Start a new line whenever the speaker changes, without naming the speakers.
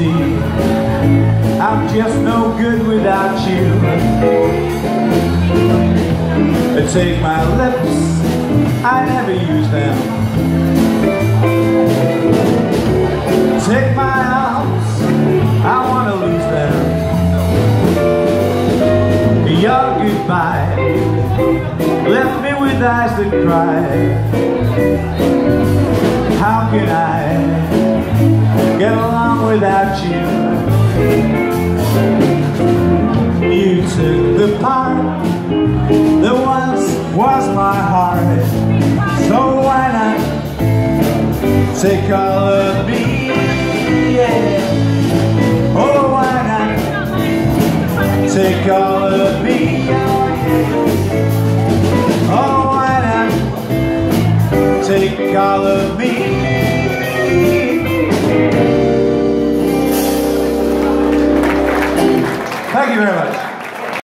see, I'm just no good without you. Take my lips, I never use them. Take my arms, I wanna lose them. Your goodbye left me with eyes that cry. How can I get along without you? You took the part that once was my heart, so why not take all of me? Yeah. Oh, why not take all of me? Oh, why not take all of me? Thank you very much.